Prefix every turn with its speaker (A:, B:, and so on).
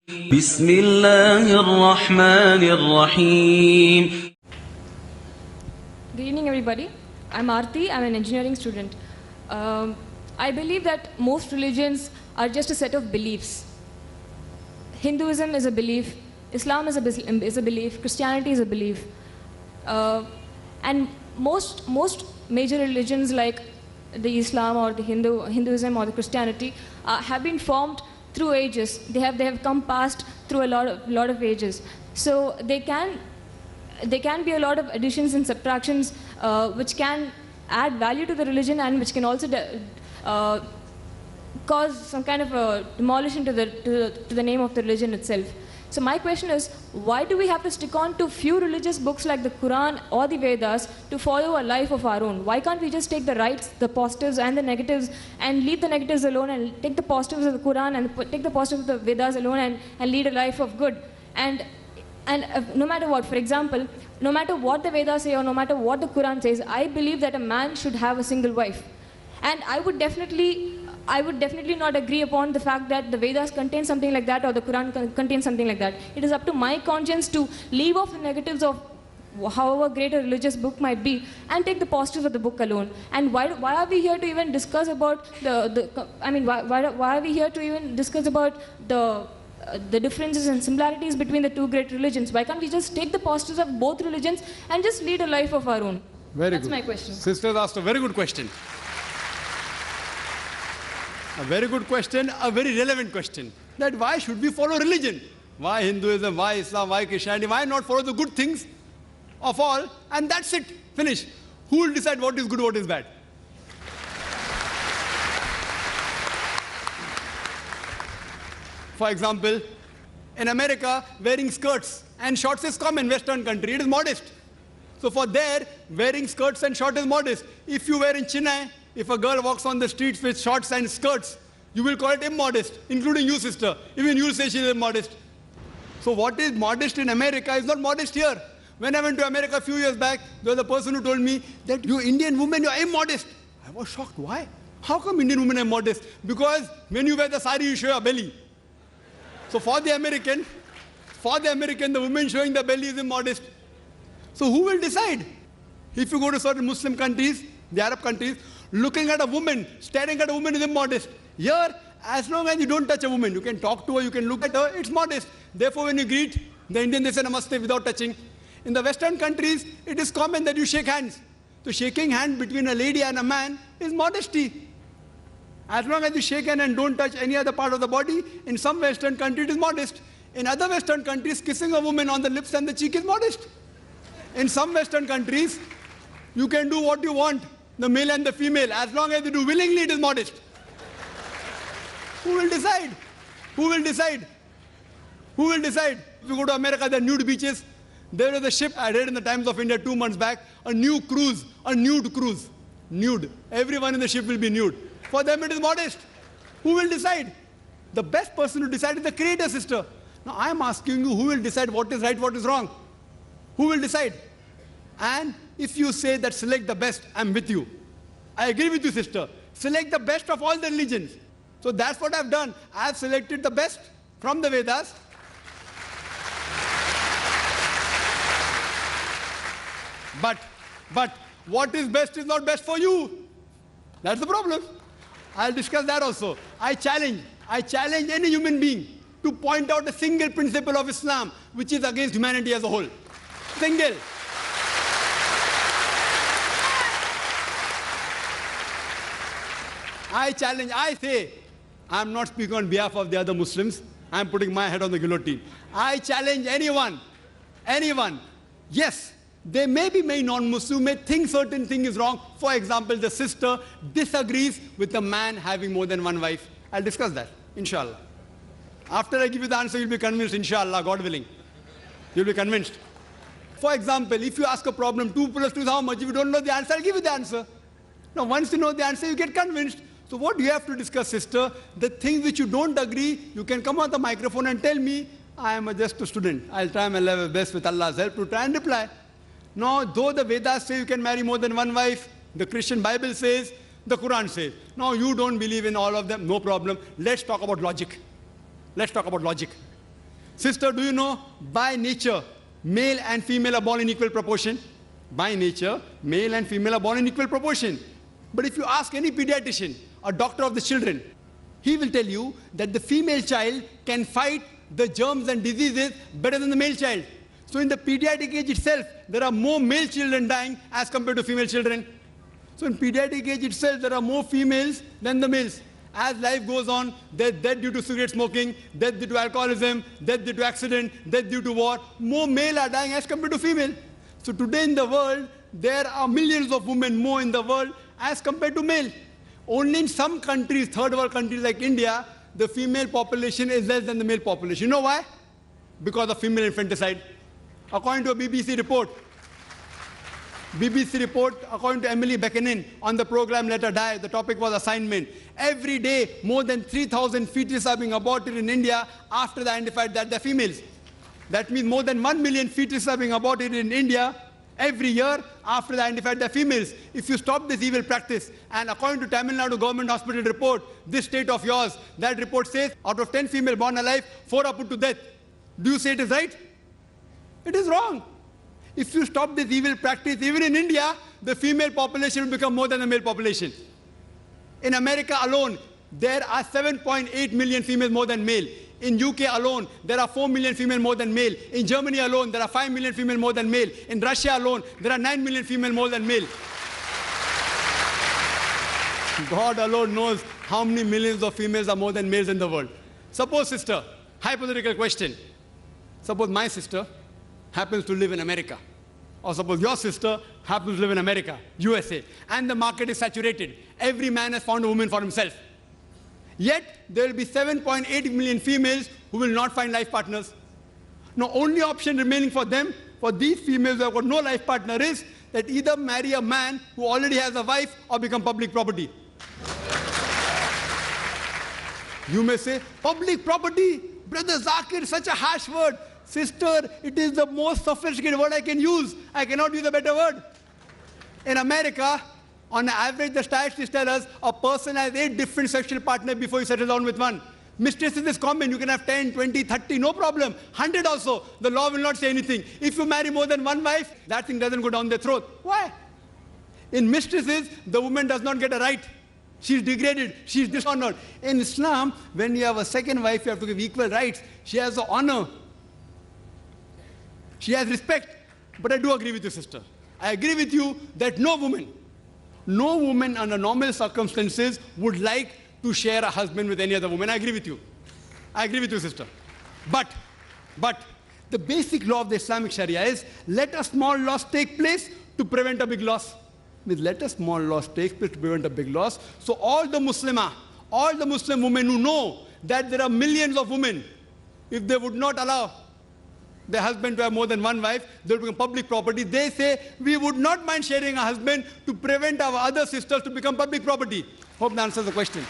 A: بسم الله الرحمن الرحيم.
B: Good evening, everybody. I'm Aarti. I'm an engineering student. I believe that most religions are just a set of beliefs. Hinduism is a belief, Islam is a belief, Christianity is a belief. And most major religions like the Islam or the Hinduism or the Christianity have been formed through ages. They have come past through a lot of ages. So there can be a lot of additions and subtractions which can add value to the religion and which can also cause some kind of demolition to the name of the religion itself. So my question is, why do we have to stick on to few religious books like the Quran or the Vedas to follow a life of our own? Why can't we just take the rights, the positives and the negatives and leave the negatives alone and take the positives of the Quran and take the positives of the Vedas alone and lead a life of good? And no matter what, for example, no matter what the Vedas say or no matter what the Quran says, I believe that a man should have a single wife. And I would definitely not agree upon the fact that the Vedas contain something like that or the Quran contains something like that. It is up to my conscience to leave off the negatives of however great a religious book might be and take the positives of the book alone. And why are we here to even discuss about why are we here to even discuss about the differences and similarities between the two great religions? Why can't we just take the positives of both religions and just lead a life of our own? That's my question.
C: Sisters asked a very good question. A very good question, a very relevant question. That why should we follow religion? Why Hinduism, why Islam, why Christianity? Why not follow the good things of all? And that's it. Finish. Who will decide what is good, what is bad? For example, in America, wearing skirts and shorts is common. Western country, it is modest. So for there, wearing skirts and shorts is modest. If you wear in Chennai, if a girl walks on the streets with shorts and skirts, you will call it immodest, including you, sister. Even you will say she is immodest. So what is modest in America is not modest here. When I went to America a few years back, there was a person who told me that you Indian women, you are immodest. I was shocked. Why? How come Indian women are modest? Because when you wear the sari, you show your belly. So for the American, the woman showing the belly is immodest. So who will decide? If you go to certain Muslim countries, the Arab countries, looking at a woman, staring at a woman is immodest. Here, as long as you don't touch a woman, you can talk to her, you can look at her, it's modest. Therefore, when you greet, the Indian, they say namaste without touching. In the Western countries, it is common that you shake hands. So shaking hands between a lady and a man is modesty. As long as you shake hands and don't touch any other part of the body, in some Western countries it is modest. In other Western countries, kissing a woman on the lips and the cheek is modest. In some Western countries, you can do what you want, the male and the female. As long as you do willingly, it is modest. Who will decide? Who will decide? Who will decide? If you go to America, there are nude beaches. There is a ship, I read in the Times of India 2 months back, a nude cruise. Nude. Everyone in the ship will be nude. For them, it is modest. Who will decide? The best person to decide is the Creator, sister. Now, I am asking you, who will decide what is right, what is wrong? Who will decide? And if you say that select the best, I'm with you. I agree with you, sister. Select the best of all the religions. So that's what I've done. I've selected the best from the Vedas. But what is best is not best for you. That's the problem. I'll discuss that also. I challenge any human being to point out a single principle of Islam which is against humanity as a whole. Single. I challenge, I say, I'm not speaking on behalf of the other Muslims. I'm putting my head on the guillotine. I challenge anyone. Yes, there may be many non-Muslims who may think certain thing is wrong. For example, the sister disagrees with a man having more than one wife. I'll discuss that, inshallah. After I give you the answer, you'll be convinced, inshallah, God willing. You'll be convinced. For example, if you ask a problem, 2 plus 2 is how much? If you don't know the answer, I'll give you the answer. Now, once you know the answer, you get convinced. So what you have to discuss, sister, the things which you don't agree, you can come on the microphone and tell me, I am just a student. I'll try my level best with Allah's help to try and reply. Now, though the Vedas say you can marry more than one wife, the Christian Bible says, the Quran says. Now, you don't believe in all of them, no problem. Let's talk about logic. Sister, do you know, by nature, male and female are born in equal proportion? By nature, male and female are born in equal proportion. But if you ask any pediatrician, a doctor of the children, he will tell you that the female child can fight the germs and diseases better than the male child. So in the pediatric age itself, there are more male children dying as compared to female children. So in pediatric age itself, there are more females than the males. As life goes on, there's death due to cigarette smoking, death due to alcoholism, death due to accident, death due to war. More male are dying as compared to female. So today in the world, there are millions of women more in the world as compared to male. Only in some countries, third world countries like India, the female population is less than the male population. You know why? Because of female infanticide. According to a BBC report, according to Emily Buchanan on the program Let Her Die, the topic was assignment. Every day, more than 3,000 fetuses are being aborted in India after they identified that they're females. That means more than 1 million fetuses are being aborted in India every year after they identified they're females. If you stop this evil practice, and according to Tamil Nadu government hospital report, this state of yours, that report says out of 10 female born alive, 4 are put to death. Do you say it is right? It is wrong. If you stop this evil practice, even in India, the female population will become more than the male population. In America alone, there are 7.8 million females more than male. In UK alone, there are 4 million female more than male. In Germany alone, there are 5 million female more than male. In Russia alone, there are 9 million female more than male. God alone knows how many millions of females are more than males in the world. Suppose, sister, hypothetical question. Suppose my sister happens to live in America. Or suppose your sister happens to live in America, USA, and the market is saturated. Every man has found a woman for himself. Yet, there will be 7.8 million females who will not find life partners. Now, only option remaining for them, for these females who have got no life partner, is that either marry a man who already has a wife or become public property. You may say, public property? Brother Zakir, such a harsh word. Sister, it is the most sophisticated word I can use. I cannot use a better word. In America, on average, the statistics tell us a person has 8 different sexual partners before he settles down with one. Mistresses is common. You can have 10, 20, 30, no problem. 100 also. The law will not say anything. If you marry more than one wife, that thing doesn't go down their throat. Why? In mistresses, the woman does not get a right. She's degraded. She's dishonored. In Islam, when you have a second wife, you have to give equal rights. She has the honor. She has respect. But I do agree with you, sister. I agree with you that no woman under normal circumstances would like to share a husband with any other woman. I agree with you. I agree with you, sister. But the basic law of the Islamic Sharia is let a small loss take place to prevent a big loss. Means let a small loss take place to prevent a big loss. So all the Muslim women who know that there are millions of women, if they would not allow their husband to have more than one wife, they will become public property. They say, we would not mind sharing a husband to prevent our other sisters to become public property. Hope that answers the question.